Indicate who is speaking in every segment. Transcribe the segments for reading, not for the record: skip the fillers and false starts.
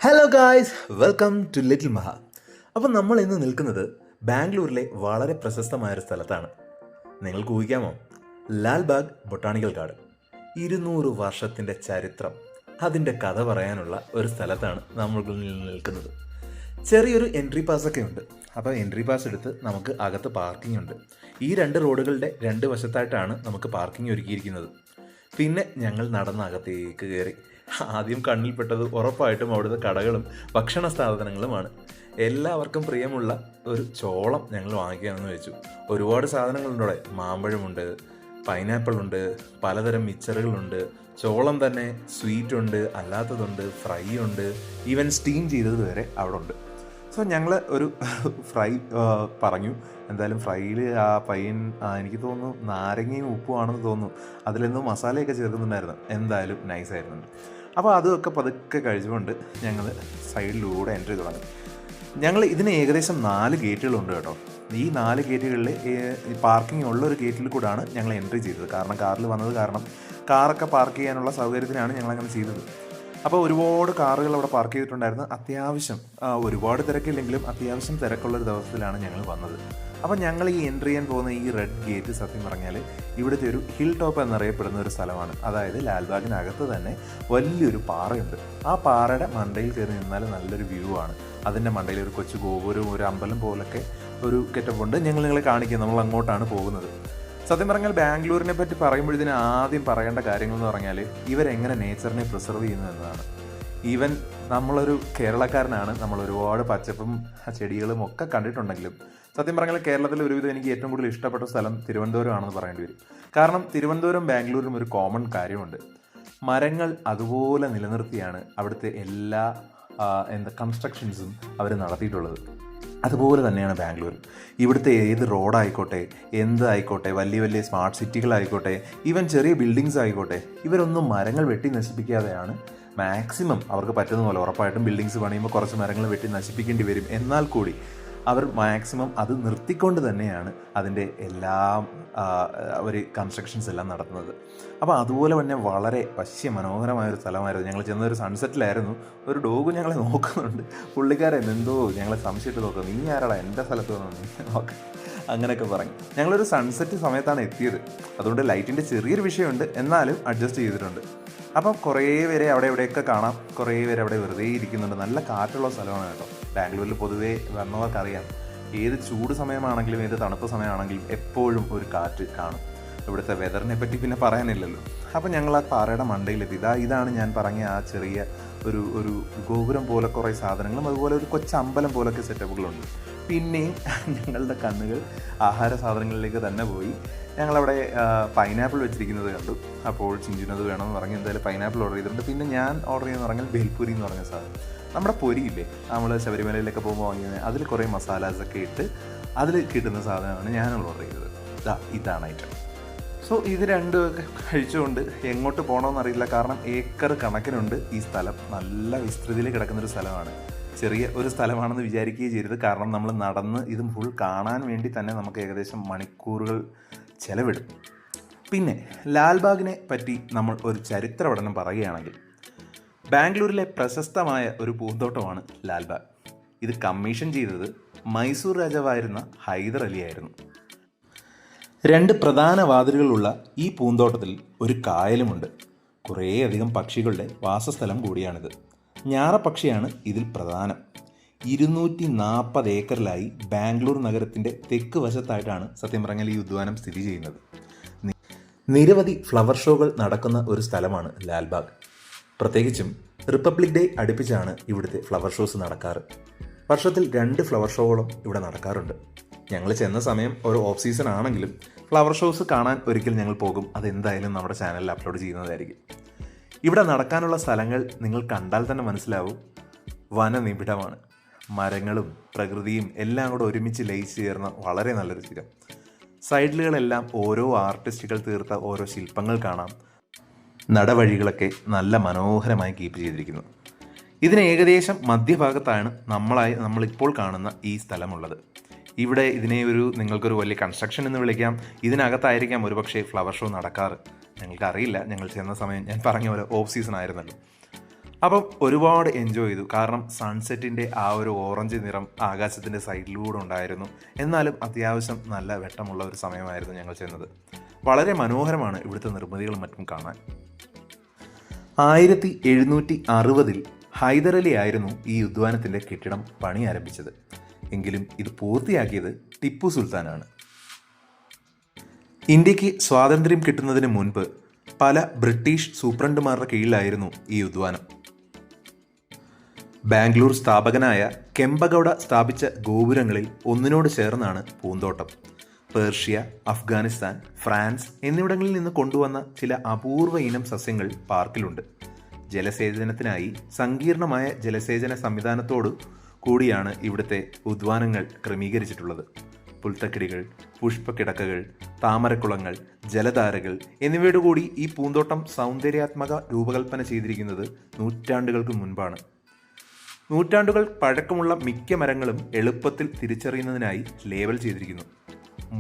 Speaker 1: Hello guys, welcome to little Maha. അപ്പം നമ്മൾ ഇന്ന് നിൽക്കുന്നത് ബാംഗ്ലൂരിലെ വളരെ പ്രശസ്തമായൊരു സ്ഥലത്താണ്. നിങ്ങൾക്ക് ഊഹിക്കാമോ? Lalbagh botanical garden. 200 വർഷത്തിൻ്റെ ചരിത്രം, അതിൻ്റെ കഥ പറയാനുള്ള ഒരു സ്ഥലത്താണ് നമ്മൾ നിൽക്കുന്നത്. ചെറിയൊരു എൻട്രി പാസ്സൊക്കെ ഉണ്ട്. അപ്പോൾ എൻട്രി പാസ് എടുത്ത് നമുക്ക് അകത്ത് പാർക്കിംഗ് ഉണ്ട്. ഈ രണ്ട് റോഡുകളുടെ രണ്ട് വശത്തായിട്ടാണ് നമുക്ക് പാർക്കിംഗ് ഒരുക്കിയിരിക്കുന്നത്. പിന്നെ ഞങ്ങൾ നടന്ന് അകത്തേക്ക് കയറി. ആദ്യം കണ്ണിൽപ്പെട്ടത് ഉറപ്പായിട്ടും അവിടുത്തെ കടകളും ഭക്ഷണ സ്ഥാപനങ്ങളുമാണ്. എല്ലാവർക്കും പ്രിയമുള്ള ഒരു ചോളം ഞങ്ങൾ വാങ്ങിക്കാമെന്ന് വെച്ചു. ഒരുപാട് സാധനങ്ങളുണ്ട് അവിടെ. മാമ്പഴമുണ്ട്, പൈനാപ്പിളുണ്ട്, പലതരം മിച്ചറുകളുണ്ട്, ചോളം തന്നെ സ്വീറ്റ് ഉണ്ട്, അല്ലാത്തതുണ്ട്, ഫ്രൈ ഉണ്ട്, ഈവൻ സ്റ്റീം ചെയ്തത് വരെ അവിടെ ഉണ്ട്. സോ ഞങ്ങൾ ഒരു ഫ്രൈ പറഞ്ഞു. എന്തായാലും ഫ്രൈയിൽ ആ പയ്യൻ എനിക്ക് തോന്നുന്നു നാരങ്ങയും ഉപ്പുമാണെന്ന് തോന്നുന്നു, അതിലെന്തോ മസാലയൊക്കെ ചേർക്കുന്നുണ്ടായിരുന്നു. എന്തായാലും നൈസായിരുന്നുണ്ട്. അപ്പോൾ അതൊക്കെ പതുക്കെ കഴിച്ചുകൊണ്ട് ഞങ്ങൾ സൈഡിലൂടെ എൻട്രി തുടങ്ങി. ഞങ്ങൾ ഇതിന് ഏകദേശം 4 ഗേറ്റുകളുണ്ട് കേട്ടോ. ഈ 4 ഗേറ്റുകളിൽ പാർക്കിംഗ് ഉള്ള ഒരു ഗേറ്റിൽ കൂടാണ് ഞങ്ങൾ എൻട്രി ചെയ്തത്. കാരണം കാറിൽ വന്നത് കാരണം കാറൊക്കെ പാർക്ക് ചെയ്യാനുള്ള സൗകര്യത്തിനാണ് ഞങ്ങളങ്ങനെ ചെയ്തത്. അപ്പോൾ ഒരുപാട് കാറുകൾ അവിടെ പാർക്ക് ചെയ്തിട്ടുണ്ടായിരുന്നു. അത്യാവശ്യം ഒരുപാട് തിരക്കില്ലെങ്കിലും അത്യാവശ്യം തിരക്കുള്ളൊരു ദിവസത്തിലാണ് ഞങ്ങൾ വന്നത്. അപ്പോൾ ഞങ്ങൾ ഈ എൻട്രി ചെയ്യാൻ പോകുന്ന ഈ റെഡ് ഗേറ്റ് സത്യം പറഞ്ഞാൽ ഇവിടുത്തെ ഒരു ഹിൽ ടോപ്പ് എന്നറിയപ്പെടുന്ന ഒരു സ്ഥലമാണ്. അതായത് ലാൽബാഗിനകത്ത് തന്നെ വലിയൊരു പാറയുണ്ട്. ആ പാറയുടെ മണ്ടയിൽ കയറി നിന്നാൽ നല്ലൊരു വ്യൂ ആണ്. അതിൻ്റെ മണ്ടയിൽ ഒരു കൊച്ചു ഗോപുരവും ഒരു അമ്പലം പോലൊക്കെ ഒരു കെറ്റപ്പുണ്ട്. ഞങ്ങൾ നിങ്ങളെ കാണിക്കുക. നമ്മൾ അങ്ങോട്ടാണ് പോകുന്നത്. സത്യം പറഞ്ഞാൽ ബാംഗ്ലൂരിനെ പറ്റി പറയുമ്പോഴത്തേന് ആദ്യം പറയേണ്ട കാര്യങ്ങൾ എന്ന് പറഞ്ഞാൽ ഇവരെങ്ങനെ നേച്ചറിനെ പ്രിസർവ് ചെയ്യുന്നു എന്നതാണ്. ഈവൻ നമ്മളൊരു കേരളക്കാരനാണ്, നമ്മൾ ഒരുപാട് പച്ചപ്പും ചെടികളും ഒക്കെ കണ്ടിട്ടുണ്ടെങ്കിലും സത്യം പറഞ്ഞാൽ കേരളത്തിൽ ഒരുവിധം എനിക്ക് ഏറ്റവും കൂടുതൽ ഇഷ്ടപ്പെട്ട സ്ഥലം തിരുവനന്തപുരം ആണെന്ന് പറയേണ്ടി വരും. കാരണം തിരുവനന്തപുരം ബാംഗ്ലൂരും ഒരു കോമൺ കാര്യമുണ്ട്. മരങ്ങൾ അതുപോലെ നിലനിർത്തിയാണ് അവിടുത്തെ എല്ലാ കൺസ്ട്രക്ഷൻസും അവർ നടത്തിയിട്ടുള്ളത്. അതുപോലെ തന്നെയാണ് ബാംഗ്ലൂർ. ഇവിടുത്തെ ഏത് റോഡായിക്കോട്ടെ, എന്തായിക്കോട്ടെ, വലിയ വലിയ സ്മാർട്ട് സിറ്റികളായിക്കോട്ടെ, ഈവൻ ചെറിയ ബിൽഡിങ്സ് ആയിക്കോട്ടെ, ഇവരൊന്നും മരങ്ങൾ വെട്ടി നശിപ്പിക്കാതെയാണ് മാക്സിമം അവർക്ക് പറ്റുന്ന പോലെ. ഉറപ്പായിട്ടും ബിൽഡിങ്സ് പണിയുമ്പോൾ കുറച്ച് മരങ്ങൾ വെട്ടി നശിപ്പിക്കേണ്ടി വരും. എന്നാൽ കൂടി അവർ മാക്സിമം അത് നിർത്തിക്കൊണ്ട് തന്നെയാണ് അതിൻ്റെ എല്ലാം അവർ കൺസ്ട്രക്ഷൻസ് എല്ലാം നടത്തുന്നത്. അപ്പോൾ അതുപോലെ തന്നെ വളരെ മനോഹരമായൊരു സ്ഥലമായിരുന്നു. ഞങ്ങൾ ചെന്നൊരു സൺസെറ്റിലായിരുന്നു. ഒരു ഡോഗ് ഞങ്ങളെ നോക്കുന്നുണ്ട്. പുള്ളിക്കാരൻ എന്തോ ഞങ്ങളെ സംശയമായിട്ട് നോക്കുക, നീ ആരാടാ എൻ്റെ സ്ഥലത്ത് വന്നു ഓക്കെ അങ്ങനെയൊക്കെ പറഞ്ഞു. ഞങ്ങളൊരു സൺസെറ്റ് സമയത്താണ് എത്തിയത്. അതുകൊണ്ട് ലൈറ്റിൻ്റെ ചെറിയൊരു വിഷയമുണ്ട്, എന്നാലും അഡ്ജസ്റ്റ് ചെയ്തിട്ടുണ്ട്. അപ്പം കുറേ പേരെ അവിടെ എവിടെയൊക്കെ കാണാം. കുറേ പേര് അവിടെ വെറുതെ ഇരിക്കുന്നുണ്ട്. നല്ല കാറ്റുള്ള സ്ഥലമാണ് കേട്ടോ. ബാംഗ്ലൂരിൽ പൊതുവേ വന്നവർക്കറിയാം, ഏത് ചൂട് സമയമാണെങ്കിലും ഏത് തണുപ്പ് സമയമാണെങ്കിലും എപ്പോഴും ഒരു കാറ്റ് കാണും. ഇവിടുത്തെ വെതറിനെ പറ്റി പിന്നെ പറയാനില്ലല്ലോ. അപ്പം ഞങ്ങൾ ആ പാറയുടെ മണ്ടയിലെത്തി. ഇതാണ് ഞാൻ പറഞ്ഞ ആ ചെറിയ ഒരു ഗോപുരം പോലെ കുറേ സാധനങ്ങളും അതുപോലെ ഒരു കൊച്ചമ്പലം പോലൊക്കെ സെറ്റപ്പുകളുണ്ട്. പിന്നെയും ഞങ്ങളുടെ കണ്ണുകൾ ആഹാര സാധനങ്ങളിലേക്ക് തന്നെ പോയി. ഞങ്ങളവിടെ പൈനാപ്പിൾ വെച്ചിരിക്കുന്നത് കണ്ടു. അപ്പോൾ ചിഞ്ചുനത് വേണമെന്ന് പറഞ്ഞ് എന്തായാലും പൈനാപ്പിൾ ഓർഡർ ചെയ്തിട്ടുണ്ട്. പിന്നെ ഞാൻ ഓർഡർ ചെയ്യുന്നത് പറഞ്ഞാൽ ഭേൽപൂരി എന്ന് പറഞ്ഞ സാധനം, നമ്മുടെ പൊരിയില്ലേ നമ്മൾ ശബരിമലയിലൊക്കെ പോകുമ്പോൾ വാങ്ങിയത്, അതിൽ കുറേ മസാലാസൊക്കെ ഇട്ട് അതിൽ കിട്ടുന്ന സാധനമാണ് ഞാൻ ഓർഡർ ചെയ്തത്. ഇതാണ് ഐറ്റം. സോ ഇത് രണ്ടുമൊക്കെ കഴിച്ചുകൊണ്ട് എങ്ങോട്ട് പോകണമെന്നറിയില്ല. കാരണം ഏക്കർ കണക്കിനുണ്ട് ഈ സ്ഥലം. നല്ല വിസ്തൃതിയിൽ കിടക്കുന്നൊരു സ്ഥലമാണ്. ചെറിയ ഒരു സ്ഥലമാണെന്ന് വിചാരിക്കുകയും ചെയ്യരുത്. കാരണം നമ്മൾ നടന്ന് ഇത് ഫുൾ കാണാൻ വേണ്ടി തന്നെ നമുക്ക് ഏകദേശം മണിക്കൂറുകൾ ചെലവിടും. പിന്നെ ലാൽബാഗിനെ പറ്റി നമ്മൾ ഒരു ചരിത്ര പഠനം പറയുകയാണെങ്കിൽ ബാംഗ്ലൂരിലെ പ്രശസ്തമായ ഒരു പൂന്തോട്ടമാണ് ലാൽബാഗ്. ഇത് കമ്മീഷൻ ചെയ്തത് മൈസൂർ രാജാവായിരുന്ന ഹൈദർ അലി ആയിരുന്നു. 2 പ്രധാന വാതിലുകളുള്ള ഈ പൂന്തോട്ടത്തിൽ ഒരു കായലുമുണ്ട്. കുറേയധികം പക്ഷികളുടെ വാസസ്ഥലം കൂടിയാണിത്. ഞാറപ്പക്ഷിയാണ് ഇതിൽ പ്രധാനം. 240 ഏക്കറിലായി ബാംഗ്ലൂർ നഗരത്തിൻ്റെ തെക്ക് വശത്തായിട്ടാണ് സത്യം പറഞ്ഞാൽ ഈ ഉദ്യാനം സ്ഥിതി ചെയ്യുന്നത്. നിരവധി ഫ്ലവർ ഷോകൾ നടക്കുന്ന ഒരു സ്ഥലമാണ് ലാൽബാഗ്. പ്രത്യേകിച്ചും റിപ്പബ്ലിക് ഡേ അടുപ്പിച്ചാണ് ഇവിടുത്തെ ഫ്ലവർ ഷോസ് നടക്കാറ്. വർഷത്തിൽ 2 ഫ്ലവർ ഷോകളും ഇവിടെ നടക്കാറുണ്ട്. ഞങ്ങൾ ചെന്ന സമയം ഒരു ഓഫ് സീസൺ ആണെങ്കിലും ഫ്ലവർ ഷോസ് കാണാൻ ഒരിക്കൽ ഞങ്ങൾ പോകും. അതെന്തായാലും നമ്മുടെ ചാനലിൽ അപ്ലോഡ് ചെയ്യുന്നതായിരിക്കും. ഇവിടെ നടക്കാനുള്ള സ്ഥലങ്ങൾ നിങ്ങൾ കണ്ടാൽ തന്നെ മനസ്സിലാവും, വനനിബിഡമാണ്. മരങ്ങളും പ്രകൃതിയും എല്ലാം കൂടെ ഒരുമിച്ച് ലയിച്ച് ചേർന്ന വളരെ നല്ലൊരു സ്ഥലം. സൈഡിലുകളെല്ലാം ഓരോ ആർട്ടിസ്റ്റുകൾ തീർത്ത ഓരോ ശില്പങ്ങൾ കാണാം. നടവഴികളൊക്കെ നല്ല മനോഹരമായി കീപ്പ് ചെയ്തിരിക്കുന്നു. ഇതിന് ഏകദേശം മധ്യഭാഗത്താണ് നമ്മളിപ്പോൾ കാണുന്ന ഈ സ്ഥലമുള്ളത്. ഇവിടെ ഇതിനെ നിങ്ങൾക്കൊരു വലിയ കൺസ്ട്രക്ഷൻ എന്ന് വിളിക്കാം. ഇതിനകത്തായിരിക്കാം ഒരുപക്ഷെ ഫ്ലവർ ഷോ നടക്കാറ്. ഞങ്ങൾക്കറിയില്ല. ഞങ്ങൾ ചെന്ന സമയം ഞാൻ പറഞ്ഞ പോലെ ഓഫ് സീസൺ ആയിരുന്നല്ലോ. അപ്പം ഒരുപാട് എൻജോയ് ചെയ്തു. കാരണം സൺസെറ്റിൻ്റെ ആ ഒരു ഓറഞ്ച് നിറം ആകാശത്തിൻ്റെ സൈഡിലൂടെ ഉണ്ടായിരുന്നു. എന്നാലും അത്യാവശ്യം നല്ല വെട്ടമുള്ള ഒരു സമയമായിരുന്നു ഞങ്ങൾ ചെന്നത്. വളരെ മനോഹരമാണ് ഇവിടുത്തെ നിർമ്മിതികളും മറ്റും കാണാൻ. 1760 ഹൈദരലി ആയിരുന്നു ഈ ഉദ്യാനത്തിൻ്റെ കെട്ടിടം പണി ആരംഭിച്ചത്. എങ്കിലും ഇത് പൂർത്തിയാക്കിയത് ടിപ്പു സുൽത്താനാണ്. ഇന്ത്യക്ക് സ്വാതന്ത്ര്യം കിട്ടുന്നതിന് മുൻപ് പല ബ്രിട്ടീഷ് സൂപ്രണ്ടുമാരുടെ കീഴിലായിരുന്നു ഈ ഉദ്യാനം. ബാംഗ്ലൂർ സ്ഥാപകനായ കെമ്പഗൌഡ സ്ഥാപിച്ച ഗോപുരങ്ങളിൽ ഒന്നിനോട് ചേർന്നാണ് പൂന്തോട്ടം. പേർഷ്യ, അഫ്ഗാനിസ്ഥാൻ, ഫ്രാൻസ് എന്നിവിടങ്ങളിൽ നിന്ന് കൊണ്ടുവന്ന ചില അപൂർവ ഇനം സസ്യങ്ങൾ പാർക്കിലുണ്ട്. ജലസേചനത്തിനായി സങ്കീർണമായ ജലസേചന സംവിധാനത്തോടു കൂടിയാണ് ഇവിടുത്തെ ഉദ്യാനങ്ങൾ ക്രമീകരിച്ചിട്ടുള്ളത്. പുൽത്തക്കിടികൾ, പുഷ്പക്കിടക്കകൾ, താമരക്കുളങ്ങൾ, ജലധാരകൾ എന്നിവയോടു കൂടി ഈ പൂന്തോട്ടം സൗന്ദര്യാത്മക രൂപകൽപ്പന ചെയ്തിരിക്കുന്നത് നൂറ്റാണ്ടുകൾക്ക് മുൻപാണ്. നൂറ്റാണ്ടുകൾ പഴക്കമുള്ള മിക്ക മരങ്ങളും എളുപ്പത്തിൽ തിരിച്ചറിയുന്നതിനായി ലേബൽ ചെയ്തിരിക്കുന്നു.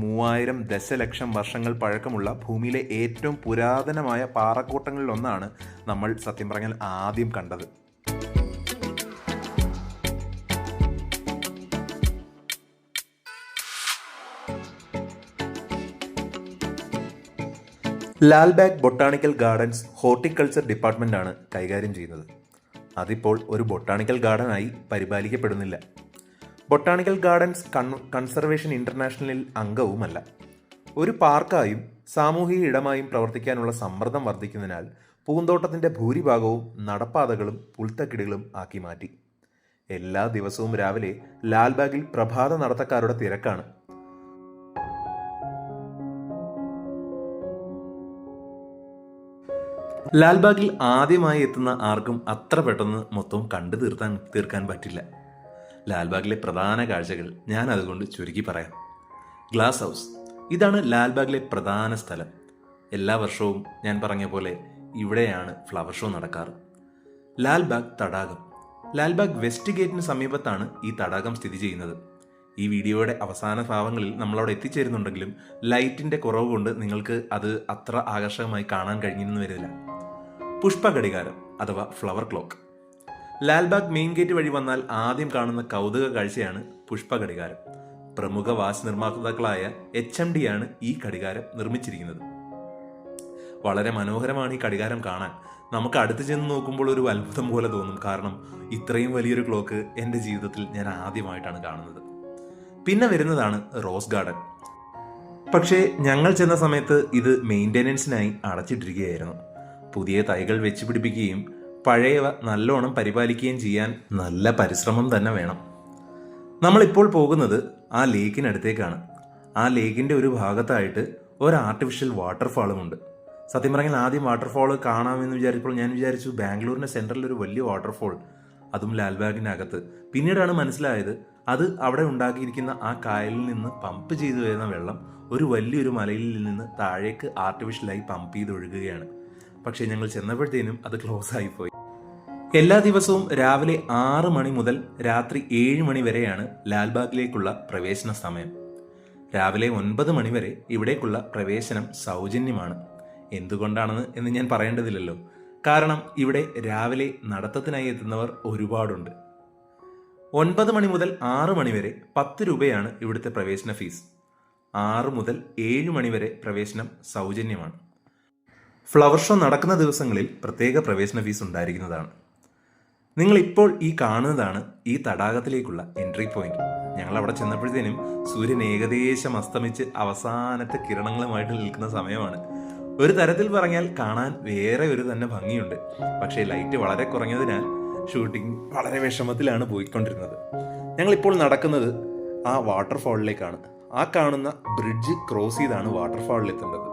Speaker 1: 3000 ദശലക്ഷം വർഷങ്ങൾ പഴക്കമുള്ള ഭൂമിയിലെ ഏറ്റവും പുരാതനമായ പാറക്കൂട്ടങ്ങളിലൊന്നാണ് നമ്മൾ സത്യം പറഞ്ഞാൽ ആദ്യം കണ്ടത്. ലാൽബാഗ് ബൊട്ടാണിക്കൽ ഗാർഡൻസ് ഹോർട്ടിക്കൾച്ചർ ഡിപ്പാർട്ട്മെൻ്റാണ് കൈകാര്യം ചെയ്യുന്നത്. അതിപ്പോൾ ഒരു ബൊട്ടാണിക്കൽ ഗാർഡനായി പരിപാലിക്കപ്പെടുന്നില്ല. ബൊട്ടാണിക്കൽ ഗാർഡൻസ് കൺസർവേഷൻ ഇൻ്റർനാഷണലിൽ അംഗവുമല്ല. ഒരു പാർക്കായും സാമൂഹിക ഇടമായും പ്രവർത്തിക്കാനുള്ള സമ്മർദ്ദം വർദ്ധിക്കുന്നതിനാൽ പൂന്തോട്ടത്തിൻ്റെ ഭൂരിഭാഗവും നടപ്പാതകളും പുൽത്തക്കിടികളും ആക്കി മാറ്റി. എല്ലാ ദിവസവും രാവിലെ ലാൽബാഗിൽ പ്രഭാത നടത്തക്കാരുടെ തിരക്കാണ്. ലാൽബാഗിൽ ആദ്യമായി എത്തുന്ന ആർക്കും അത്ര പെട്ടെന്ന് മൊത്തം കണ്ടു തീർക്കാൻ പറ്റില്ല. ലാൽബാഗിലെ പ്രധാന കാഴ്ചകൾ ഞാൻ അതുകൊണ്ട് ചുരുക്കി പറയാം. ഗ്ലാസ് ഹൗസ്, ഇതാണ് ലാൽബാഗിലെ പ്രധാന സ്ഥലം. എല്ലാ വർഷവും ഞാൻ പറഞ്ഞ പോലെ ഇവിടെയാണ് ഫ്ലവർ ഷോ നടക്കാറ്. ലാൽബാഗ് തടാകം, ലാൽബാഗ് വെസ്റ്റ് ഗേറ്റിന് സമീപത്താണ് ഈ തടാകം സ്ഥിതി ചെയ്യുന്നത്. ഈ വീഡിയോയുടെ അവസാന ഭാഗങ്ങളിൽ നമ്മളവിടെ എത്തിച്ചേരുന്നുണ്ടെങ്കിലും ലൈറ്റിൻ്റെ കുറവ് കൊണ്ട് നിങ്ങൾക്ക് അത് അത്ര ആകർഷകമായി കാണാൻ കഴിഞ്ഞെന്ന് വരില്ല. പുഷ്പഘടികാരം അഥവാ flower clock. Lalbagh main gate വഴി വന്നാൽ ആദ്യം കാണുന്ന കൗതുക കാഴ്ചയാണ് പുഷ്പഘടികാരം. പ്രമുഖ വാച്ച് നിർമ്മാതാക്കളായ HMD ആണ് ഈ ഘടികാരം നിർമ്മിച്ചിരിക്കുന്നത്. വളരെ മനോഹരമാണ് ഈ ഘടികാരം കാണാൻ. നമുക്ക് അടുത്ത് ചെന്ന് നോക്കുമ്പോൾ ഒരു അത്ഭുതം പോലെ തോന്നും. കാരണം ഇത്രയും വലിയൊരു ക്ലോക്ക് എൻ്റെ ജീവിതത്തിൽ ഞാൻ ആദ്യമായിട്ടാണ് കാണുന്നത്. പിന്നെ വരുന്നതാണ് റോസ് ഗാർഡൻ. പക്ഷേ ഞങ്ങൾ ചെന്ന സമയത്ത് ഇത് മെയിൻ്റെനൻസിനായി അടച്ചിട്ടിരിക്കുകയായിരുന്നു. പുതിയ തൈകൾ വെച്ച് പിടിപ്പിക്കുകയും പഴയവ നല്ലോണം പരിപാലിക്കുകയും ചെയ്യാൻ നല്ല പരിശ്രമം തന്നെ വേണം. നമ്മളിപ്പോൾ പോകുന്നത് ആ ലേക്കിനടുത്തേക്കാണ്. ആ ലേക്കിൻ്റെ ഒരു ഭാഗത്തായിട്ട് ഒരു ആർട്ടിഫിഷ്യൽ വാട്ടർഫാളുമുണ്ട്. സത്യം പറഞ്ഞാൽ ആദ്യം വാട്ടർഫാൾ കാണാമെന്ന് വിചാരിച്ചപ്പോൾ ഞാൻ വിചാരിച്ചു ബാംഗ്ലൂരിൻ്റെ സെൻട്രലിൽ ഒരു വലിയ വാട്ടർഫാൾ, അതും ലാൽബാഗിൻ്റെ അകത്ത്. പിന്നീടാണ് മനസ്സിലായത് അത് അവിടെ ഉണ്ടാക്കിയിരിക്കുന്ന ആ കായലിൽ നിന്ന് പമ്പ് ചെയ്തു വരുന്ന വെള്ളം ഒരു വലിയൊരു മലയിൽ നിന്ന് താഴേക്ക് ആർട്ടിഫിഷ്യലായി പമ്പ് ചെയ്ത് ഒഴുകുകയാണ്. പക്ഷേ ഞങ്ങൾ ചെന്നപ്പോഴത്തേനും അത് ക്ലോസ് ആയിപ്പോയി. എല്ലാ ദിവസവും രാവിലെ 6 മണി മുതൽ രാത്രി 7 മണി വരെയാണ് ലാൽബാഗിലേക്കുള്ള പ്രവേശന സമയം. രാവിലെ 9 മണി വരെ ഇവിടേക്കുള്ള പ്രവേശനം സൗജന്യമാണ്. എന്തുകൊണ്ടാണെന്ന് എന്ന് ഞാൻ പറയേണ്ടതില്ലല്ലോ. കാരണം ഇവിടെ രാവിലെ നടത്തത്തിനായി എത്തുന്നവർ ഒരുപാടുണ്ട്. 9 മണി മുതൽ 6 മണി വരെ 10 രൂപയാണ് ഇവിടുത്തെ പ്രവേശന ഫീസ്. 6 മുതൽ 7 മണി വരെ പ്രവേശനം സൗജന്യമാണ്. ഫ്ലവർ ഷോ നടക്കുന്ന ദിവസങ്ങളിൽ പ്രത്യേക പ്രവേശന ഫീസ് ഉണ്ടായിരിക്കുന്നതാണ്. നിങ്ങളിപ്പോൾ ഈ കാണുന്നതാണ് ഈ തടാകത്തിലേക്കുള്ള എൻട്രി പോയിന്റ്. ഞങ്ങൾ അവിടെ ചെന്നപ്പോഴത്തേനും സൂര്യൻ ഏകദേശം അസ്തമിച്ച് അവസാനത്തെ കിരണങ്ങളുമായിട്ട് നിൽക്കുന്ന സമയമാണ്. ഒരു തരത്തിൽ പറഞ്ഞാൽ കാണാൻ വേറെ ഒരു തന്നെ ഭംഗിയുണ്ട്. പക്ഷേ ലൈറ്റ് വളരെ കുറഞ്ഞതിനാൽ ഷൂട്ടിംഗ് വളരെ വിഷമത്തിലാണ് പോയിക്കൊണ്ടിരുന്നത്. ഞങ്ങളിപ്പോൾ നടക്കുന്നത് ആ വാട്ടർഫാളിലേക്കാണ്. ആ കാണുന്ന ബ്രിഡ്ജ് ക്രോസ് ചെയ്താണ് വാട്ടർഫാളിലെത്തേണ്ടത്.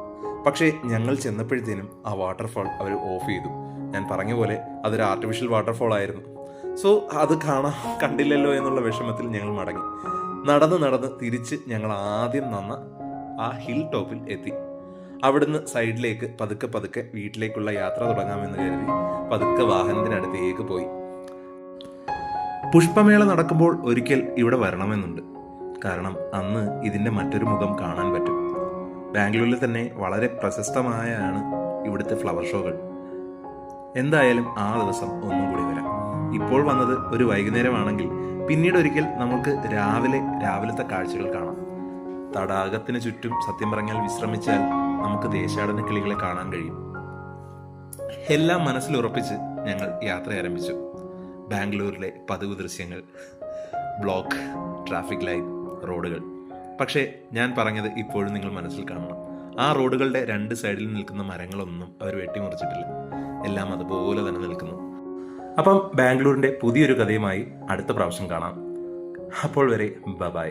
Speaker 1: പക്ഷേ ഞങ്ങൾ ചെന്നപ്പോഴത്തേനും ആ വാട്ടർഫാൾ അവർ ഓഫ് ചെയ്തു. ഞാൻ പറഞ്ഞ പോലെ അതൊരു ആർട്ടിഫിഷ്യൽ വാട്ടർഫാൾ ആയിരുന്നു. സോ അത് കണ്ടില്ലല്ലോ എന്നുള്ള വിഷമത്തിൽ ഞങ്ങൾ മടങ്ങി. നടന്ന് തിരിച്ച് ഞങ്ങൾ ആദ്യം നിന്ന ആ ഹിൽ ടോപ്പിൽ എത്തി. അവിടുന്ന് സൈഡിലേക്ക് പതുക്കെ വീട്ടിലേക്കുള്ള യാത്ര തുടങ്ങാമെന്ന് കരുതി പതുക്കെ വാഹനത്തിനടുത്തേക്ക് പോയി. പുഷ്പമേള നടക്കുമ്പോൾ ഒരിക്കൽ ഇവിടെ വരണമെന്നുണ്ട്. കാരണം അന്ന് ഇതിൻ്റെ മറ്റൊരു മുഖം കാണാൻ പറ്റും. ബാംഗ്ലൂരിൽ തന്നെ വളരെ പ്രശസ്തമായാണ് ഇവിടുത്തെ ഫ്ലവർ ഷോകൾ. എന്തായാലും ആ ദിവസം ഒന്നും കൂടി വരാം. ഇപ്പോൾ വന്നത് ഒരു വൈകുന്നേരമാണെങ്കിൽ പിന്നീട് ഒരിക്കൽ നമുക്ക് രാവിലത്തെ കാഴ്ചകൾ കാണാം. തടാകത്തിന് ചുറ്റും സത്യം പറഞ്ഞാൽ വിശ്രമിച്ചാൽ നമുക്ക് ദേശാടന കിളികളെ കാണാൻ കഴിയും. എല്ലാം മനസ്സിലുറപ്പിച്ച് ഞങ്ങൾ യാത്ര ആരംഭിച്ചു. ബാംഗ്ലൂരിലെ പതിവ് ദൃശ്യങ്ങൾ, ബ്ലോക്ക്, ട്രാഫിക് ലൈറ്റ്, റോഡുകൾ. പക്ഷേ ഞാൻ പറഞ്ഞത് ഇപ്പോഴും നിങ്ങൾ മനസ്സിൽ കാണണം. ആ റോഡുകളുടെ രണ്ട് സൈഡിൽ നിൽക്കുന്ന മരങ്ങളൊന്നും അവർ വെട്ടിമുറിച്ചിട്ടില്ല. എല്ലാം അതുപോലെ തന്നെ നിൽക്കുന്നു. അപ്പം ബാംഗ്ലൂരിൻ്റെ പുതിയൊരു കഥയുമായി അടുത്ത പ്രാവശ്യം കാണാം. അപ്പോൾ വരെ ബൈ.